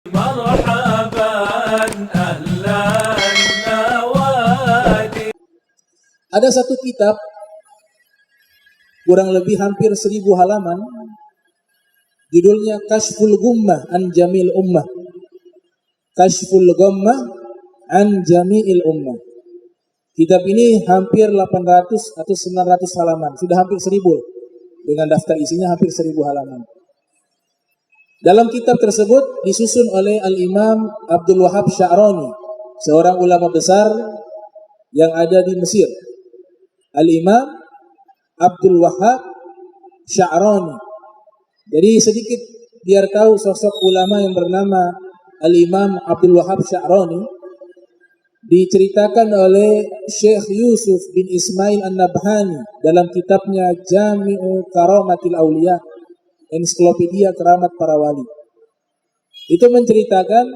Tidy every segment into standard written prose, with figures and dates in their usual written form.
Ada satu kitab kurang lebih hampir 1000 halaman, judulnya Kashful Gummah an Jamil Ummah. Kashful Gummah an Jami'il Ummah. Kitab ini hampir 800 atau 900 halaman, sudah hampir 1000 dengan daftar isinya hampir 1000 halaman. Dalam kitab tersebut disusun oleh Al-Imam Abdul Wahab Sya'rani, seorang ulama besar yang ada di Mesir. Al-Imam Abdul Wahab Sya'rani. Jadi sedikit biar tahu sosok ulama yang bernama Al-Imam Abdul Wahab Sya'rani, diceritakan oleh Syekh Yusuf bin Ismail An-Nabhani dalam kitabnya Jami'u Karamatil Auliya, ensiklopedia keramat para wali. Itu menceritakan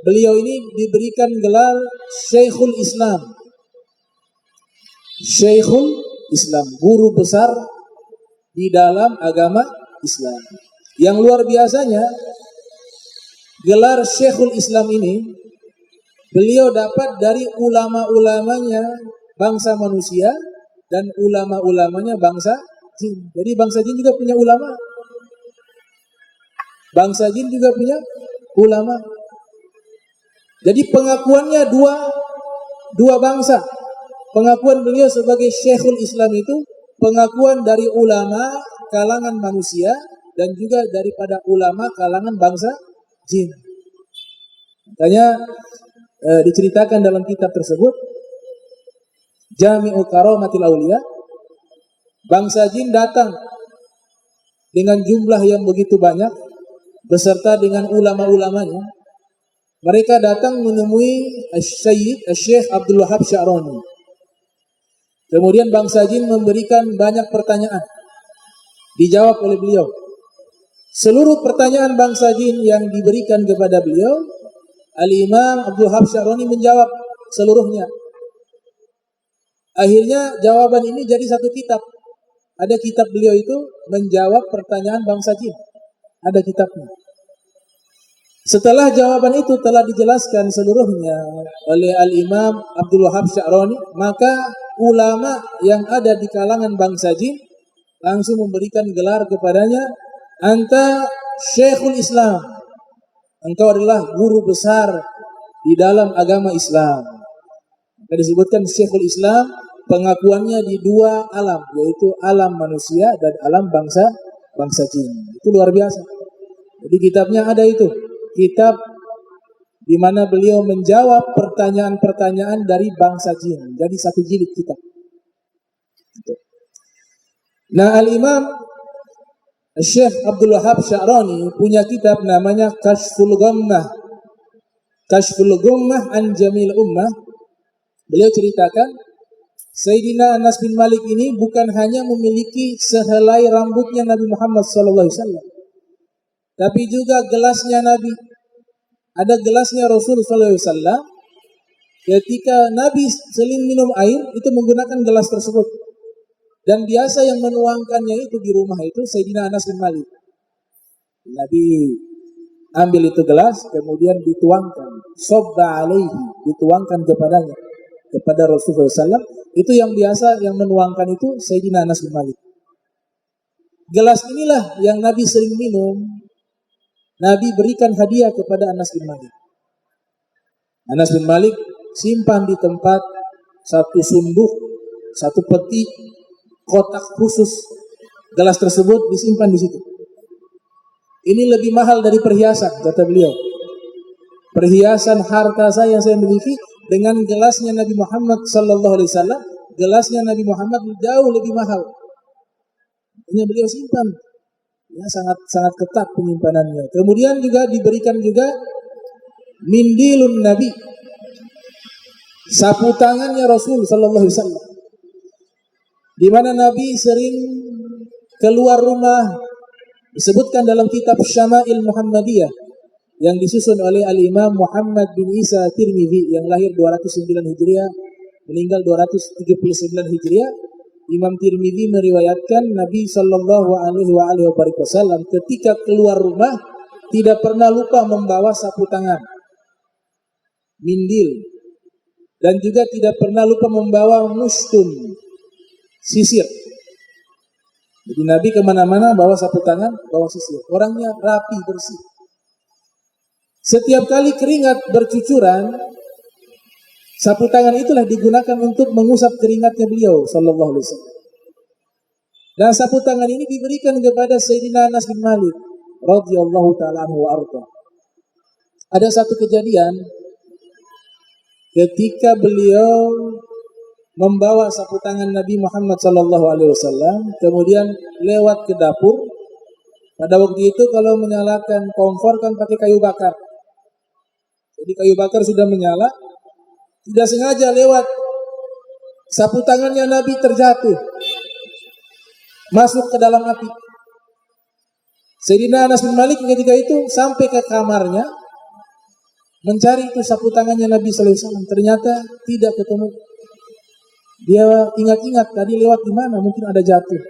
beliau ini diberikan gelar Syekhul Islam. Syekhul Islam, guru besar di dalam agama Islam. Yang luar biasanya, gelar Syekhul Islam ini beliau dapat dari ulama-ulamanya bangsa manusia dan ulama-ulamanya bangsa jin. Jadi bangsa jin juga punya ulama. Bangsa jin juga punya ulama. Jadi pengakuannya dua bangsa. Pengakuan beliau sebagai Syekhul Islam itu pengakuan dari ulama kalangan manusia dan juga daripada ulama kalangan bangsa jin. Makanya diceritakan dalam kitab tersebut Jami'u Karamatil Auliya, bangsa jin datang dengan jumlah yang begitu banyak beserta dengan ulama-ulamanya. Mereka datang menemui Syekh Abdul Wahab Sya'rani. Kemudian bangsa jin memberikan banyak pertanyaan, dijawab oleh beliau. Seluruh pertanyaan bangsa jin yang diberikan kepada beliau, Al-Imam Abdul Wahab Sya'rani menjawab seluruhnya. Akhirnya jawaban ini jadi satu kitab. Ada kitab beliau itu menjawab pertanyaan bangsa jin. Ada kitabnya. Setelah jawaban itu telah dijelaskan seluruhnya oleh Al-Imam Abdul Wahab Sya'rani, maka ulama yang ada di kalangan bangsa jin langsung memberikan gelar kepadanya, "Anta Syekhul Islam." Engkau adalah guru besar di dalam agama Islam. Maka disebutkan Syekhul Islam, pengakuannya di dua alam, yaitu alam manusia dan alam bangsa jin. Itu luar biasa. Jadi kitabnya ada itu. Kitab di mana beliau menjawab pertanyaan-pertanyaan dari bangsa jin. Jadi satu jilid kitab. Nah, Al-Imam Syekh Abdul Wahab Sya'rani punya kitab namanya Kashful Gummah. Kashful Gummah an Jamil Ummah. Beliau ceritakan Sayyidina Anas bin Malik ini bukan hanya memiliki sehelai rambutnya Nabi Muhammad SAW, tapi juga gelasnya Nabi. Ada gelasnya Rasul SAW. Ketika Nabi seling minum air, itu menggunakan gelas tersebut. Dan biasa yang menuangkannya itu di rumah itu Sayyidina Anas bin Malik. Nabi ambil itu gelas, kemudian dituangkan. Sobba alaihi, dituangkan kepadanya, kepada Rasulullah SAW. Itu yang biasa yang menuangkan itu Sayyidina Anas bin Malik. Gelas inilah yang Nabi sering minum. Nabi berikan hadiah kepada Anas bin Malik. Anas bin Malik simpan di tempat satu sunduk, satu peti, kotak khusus. Gelas tersebut disimpan di situ. Ini lebih mahal dari perhiasan, kata beliau. Perhiasan harta saya yang saya miliki dengan gelasnya Nabi Muhammad SAW, gelasnya Nabi Muhammad jauh lebih mahal. Ini beliau simpan. Ya, sangat ketat penyimpanannya. Kemudian juga diberikan juga mindilun Nabi, sapu tangannya Rasul sallallahu alaihi wasallam, di mana Nabi sering keluar rumah. Disebutkan dalam kitab Syama'il Muhammadiyah yang disusun oleh Al-Imam Muhammad bin Isa Tirmidzi yang lahir 209 Hijriah, meninggal 279 Hijriah. Imam Tirmidzi meriwayatkan Nabi sallallahu alaihi wasallam ketika keluar rumah tidak pernah lupa membawa sapu tangan, mindil, dan juga tidak pernah lupa membawa mustun, sisir. Jadi Nabi kemana-mana bawa sapu tangan, bawa sisir. Orangnya rapi, bersih. Setiap kali keringat bercucuran, sapu tangan itulah digunakan untuk mengusap keringatnya beliau sallallahu alaihi wasallam. Dan sapu tangan ini diberikan kepada Sayyidina Anas bin Malik radhiyallahu ta'ala anhu wa arda. Ada satu kejadian ketika beliau membawa sapu tangan Nabi Muhammad sallallahu alaihi wasallam, kemudian lewat ke dapur. Pada waktu itu kalau menyalakan kompor kan pakai kayu bakar. Jadi kayu bakar sudah menyala, tidak sengaja lewat sapu tangannya Nabi terjatuh, masuk ke dalam api. Sayyidina Anas bin Malik ketika itu sampai ke kamarnya mencari itu sapu tangannya Nabi sallallahu alaihi wasallam. Ternyata tidak ketemu. Dia ingat-ingat tadi lewat di mana, mungkin ada jatuh.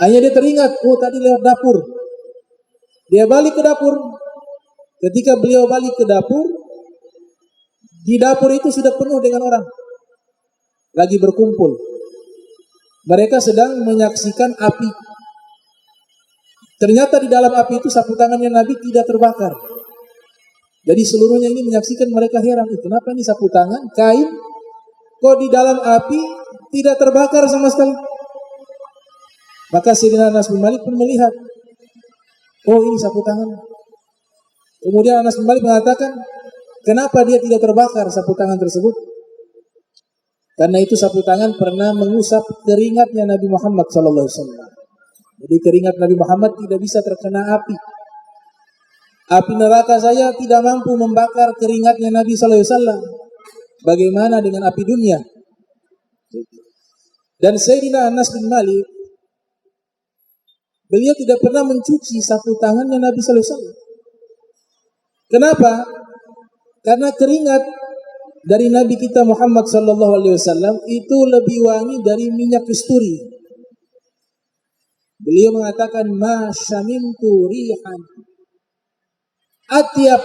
Akhirnya dia teringat, oh tadi lewat dapur. Dia balik ke dapur. Ketika beliau balik ke dapur, di dapur itu sudah penuh dengan orang lagi berkumpul. Mereka sedang menyaksikan api. Ternyata di dalam api itu sapu tangannya Nabi tidak terbakar. Jadi seluruhnya ini menyaksikan, mereka heran, kenapa ini sapu tangan, kain, kok di dalam api tidak terbakar sama sekali. Maka Sayyidina Anas bin Malik pun melihat, oh ini sapu tangan. Kemudian Anas bin Malik mengatakan, kenapa dia tidak terbakar sapu tangan tersebut? Karena itu sapu tangan pernah mengusap keringatnya Nabi Muhammad SAW. Jadi keringat Nabi Muhammad tidak bisa terkena api. Api neraka saya tidak mampu membakar keringatnya Nabi SAW. Bagaimana dengan api dunia? Dan Sayyidina Anas bin Malik, beliau tidak pernah mencuci sapu tangannya Nabi SAW. Kenapa? Karena keringat dari Nabi kita Muhammad SAW itu lebih wangi dari minyak kasturi. Beliau mengatakan, ma syamimtu rihan atyab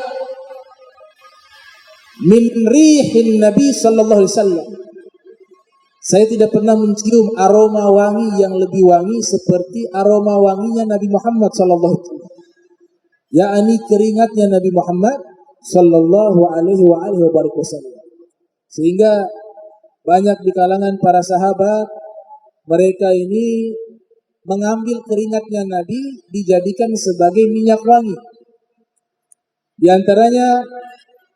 min rihin Nabi sallallahu alaihi wasallam. Saya tidak pernah mencium aroma wangi yang lebih wangi seperti aroma wanginya Nabi Muhammad sallallahu alaihi wasallam. Yakni keringatnya Nabi Muhammad sallallahu alaihi wasallam. Sehingga banyak di kalangan para sahabat, mereka ini mengambil keringatnya Nabi dijadikan sebagai minyak wangi. Di antaranya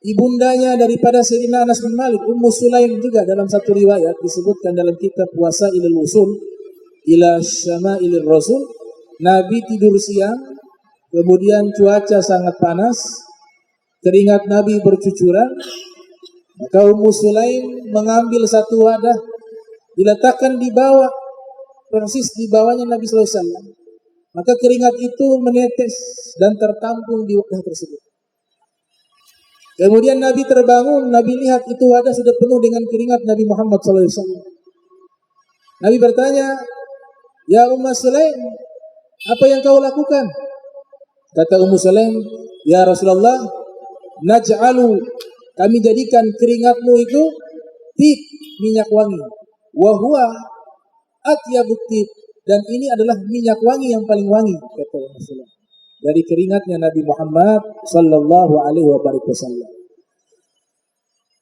ibundanya daripada Sayyidina Anas bin Malik, Ummu Sulaim, juga dalam satu riwayat disebutkan dalam kitab Wasailul Wusul ila Syama'ilir Rasul, Nabi tidur siang, kemudian cuaca sangat panas, keringat Nabi bercucuran, maka Ummu Sulaim mengambil satu wadah, diletakkan di bawah, persis di bawahnya Nabi SAW. Maka keringat itu menetes dan tertampung di wadah tersebut. Kemudian Nabi terbangun, Nabi lihat itu wadah sudah penuh dengan keringat Nabi Muhammad SAW. Nabi bertanya, ya Ummu Sulaim, apa yang kau lakukan? Kata Ummu Sulaim, ya Rasulullah, naj'alu, kami jadikan keringatmu itu tib, minyak wangi. Wa huwa atyabut tib, dan ini adalah minyak wangi yang paling wangi, kata Rasulullah, dari keringatnya Nabi Muhammad sallallahu alaihi wasallam.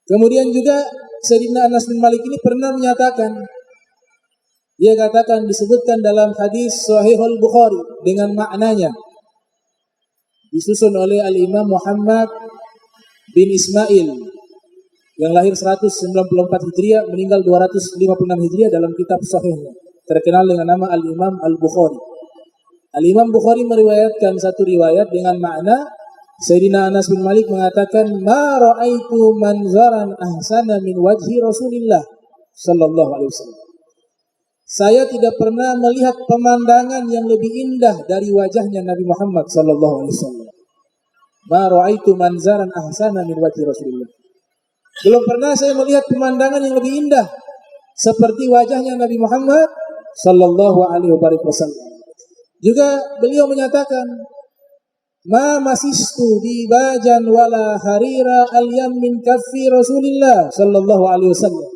Kemudian juga Sayyidina Anas bin Malik ini pernah menyatakan, dia katakan, disebutkan dalam hadis Sahihul Bukhari dengan maknanya, disusun oleh Al-Imam Muhammad bin Ismail yang lahir 194 Hijriah, meninggal 256 Hijriah, dalam kitab Sahihnya terkenal dengan nama Al-Imam Al-Bukhari. Al-Imam Bukhari meriwayatkan satu riwayat dengan makna, Sayyidina Anas bin Malik mengatakan, ma ra'aitu manzaran ahsana min wajhi Rasulillah sallallahu alaihi wasallam. Saya tidak pernah melihat pemandangan yang lebih indah dari wajahnya Nabi Muhammad sallallahu alaihi wasallam. Ma ra'aitu manzaran ahsana min wajhi Rasulillah. Belum pernah saya melihat pemandangan yang lebih indah seperti wajahnya Nabi Muhammad sallallahu alaihi wasallam. Juga beliau menyatakan, ma masistu dibajan wala harira al-yam min kaffi Rasulillah sallallahu alaihi wasallam.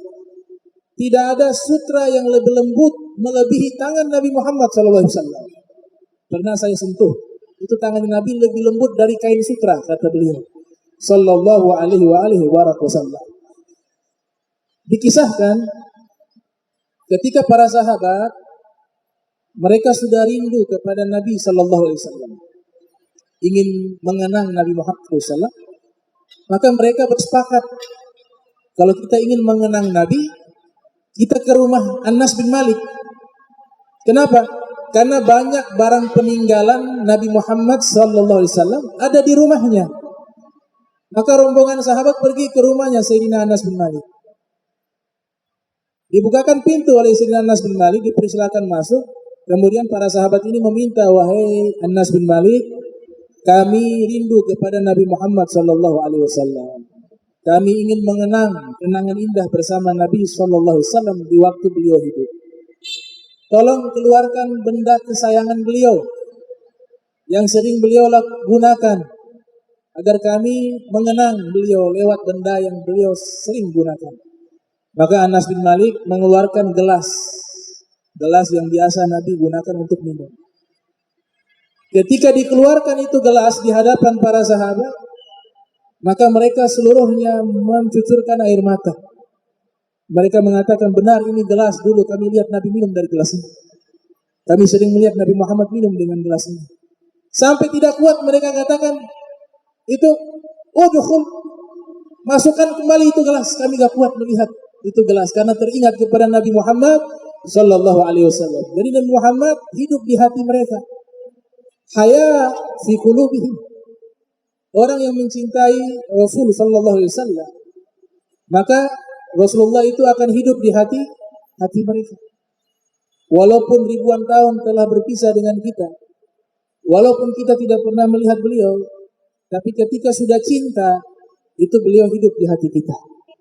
Tidak ada sutra yang lebih lembut melebihi tangan Nabi Muhammad sallallahu alaihi wasallam. Pernah saya sentuh, itu tangan Nabi lebih lembut dari kain sutra, kata beliau sallallahu alaihi wasallam. Dikisahkan ketika para sahabat mereka sudah rindu kepada Nabi sallallahu alaihi wasallam, ingin mengenang Nabi Muhammad SAW, maka mereka bersepakat kalau kita ingin mengenang Nabi, kita ke rumah Anas bin Malik. Kenapa? Karena banyak barang peninggalan Nabi Muhammad SAW ada di rumahnya. Maka rombongan sahabat pergi ke rumahnya Sayyidina Anas bin Malik. Dibukakan pintu oleh Sayyidina Anas bin Malik, dipersilakan masuk. Kemudian para sahabat ini meminta, wahai Anas bin Malik, kami rindu kepada Nabi Muhammad SAW. Kami ingin mengenang kenangan indah bersama Nabi SAW di waktu beliau hidup. Tolong keluarkan benda kesayangan beliau yang sering beliau gunakan, agar kami mengenang beliau lewat benda yang beliau sering gunakan. Maka Anas bin Malik mengeluarkan gelas yang biasa Nabi gunakan untuk minum. Ketika dikeluarkan itu gelas di hadapan para sahabat, maka mereka seluruhnya mencucurkan air mata. Mereka mengatakan, benar ini gelas dulu kami lihat Nabi minum dari gelas ini. Kami sering melihat Nabi Muhammad minum dengan gelas ini. Sampai tidak kuat mereka katakan, itu, udkhul, masukkan kembali itu gelas. Kami gak kuat melihat itu gelas karena teringat kepada Nabi Muhammad sallallahu alaihi wasallam. Jadi Nabi Muhammad hidup di hati mereka. Haya fi qulubihim. Orang yang mencintai Rasul sallallahu alaihi wasallam, maka Rasulullah itu akan hidup di hati mereka. Walaupun ribuan tahun telah berpisah dengan kita, walaupun kita tidak pernah melihat beliau, tapi ketika sudah cinta, itu beliau hidup di hati kita.